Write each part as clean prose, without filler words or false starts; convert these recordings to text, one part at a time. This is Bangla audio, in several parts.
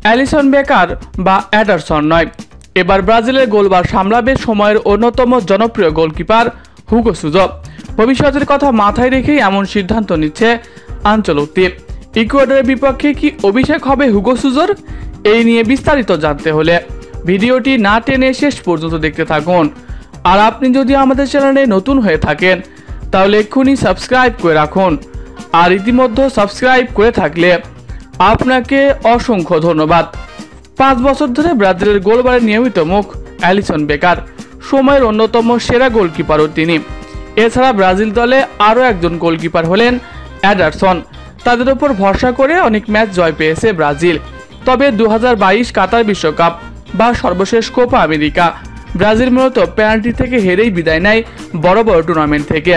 অ্যালিসন বেকার বা এডারসন নয়, এবার ব্রাজিলের গোলবার সামলাবে সময়ের অন্যতম জনপ্রিয় গোলকিপার হুগো সুজো। ভবিষ্যতের কথা মাথায় রেখেই এমন সিদ্ধান্ত নিচ্ছে আনচেলত্তি। ইকুয়েডরের বিপক্ষে কি অভিষেক হবে হুগো সুজোর? এই নিয়ে বিস্তারিত জানতে হলে ভিডিওটি না টেনে শেষ পর্যন্ত দেখতে থাকুন। আর আপনি যদি আমাদের চ্যানেলে নতুন হয়ে থাকেন তাহলে এক্ষুনি সাবস্ক্রাইব করে রাখুন। আর ইতিমধ্যে সাবস্ক্রাইব করে থাকলে আপনাকে অসংখ্য ধন্যবাদ। 5 বছর ধরে ব্রাজিলের গোলবারের নিয়মিত মুখ অ্যালিসন বেকার, সময়ের অন্যতম সেরা গোলকিপারও তিনি। এছাড়া ব্রাজিল দলে আরও একজন গোলকিপার হলেন এডারসন। তাদের উপর ভরসা করে অনেক ম্যাচ জয় পেয়েছে ব্রাজিল। তবে 2022 কাতার বিশ্বকাপ বা সর্বশেষ কোপা আমেরিকা ব্রাজিল মূলত পেনাল্টি থেকে হেরেই বিদায় নেয় বড় বড় টুর্নামেন্ট থেকে।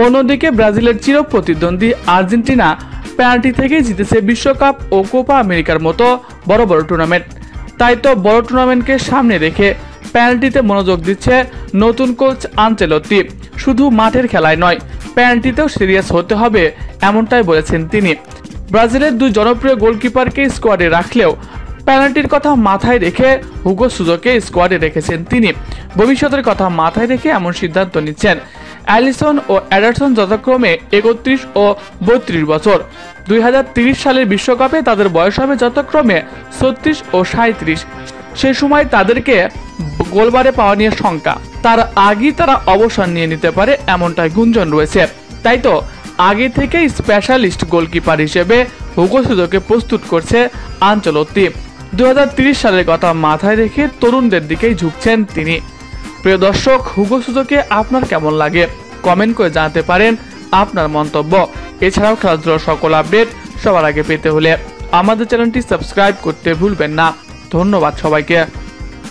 অন্যদিকে ব্রাজিলের চির প্রতিদ্বন্দ্বী আর্জেন্টিনা পেনাল্টি থেকেই জিতেছে বিশ্বকাপ ও কোপা আমেরিকার মতো বড় বড় টুর্নামেন্ট। তাই তো বড় টুর্নামেন্টকে সামনে রেখে পেনাল্টিতে মনোযোগ দিচ্ছে নতুন কোচ আনচেলত্তি। শুধু মাঠের খেলায় নয়, পেনাল্টিতেও সিরিয়াস হতে হবে, এমনটাই বলেছেন তিনি। ব্রাজিলের দুই জনপ্রিয় গোলকিপারকে স্কোয়াডে রাখলেও পেনাল্টির কথা মাথায় রেখে হুগো সুজোকে স্কোয়াডে রেখেছেন তিনি। ভবিষ্যতের কথা মাথায় রেখে এমন সিদ্ধান্ত নিচ্ছেন। অ্যালিসন ও এডারসন যথাক্রমে 31 ও 32 বছর। 2030 সালের বিশ্বকাপে তাদের বয়স হবে যথাক্রমে 36 ও 37। সে সময় তাদেরকে গোলবারে পাওয়া নিয়ে শঙ্কা, তার আগেই তারা অবসর নিয়ে নিতে পারে এমনটাই গুঞ্জন রয়েছে। তাই তো আগে থেকেই স্পেশালিস্ট গোলকিপার হিসেবে হুগো সুজোকে প্রস্তুত করছে আনচেলত্তি। 2030 সালের কথা মাথায় রেখে তরুণদের দিকেই ঝুঁকছেন তিনি। প্রিয় দর্শক, হুগো সুজোকে আপনার কেমন লাগে কমেন্ট করে জানাতে পারেন আপনার মন্তব্য। এছাড়াও খেলাধুলার সকল আপডেট সবার আগে পেতে হলে আমাদের চ্যানেলটি সাবস্ক্রাইব করতে ভুলবেন না। ধন্যবাদ সবাইকে।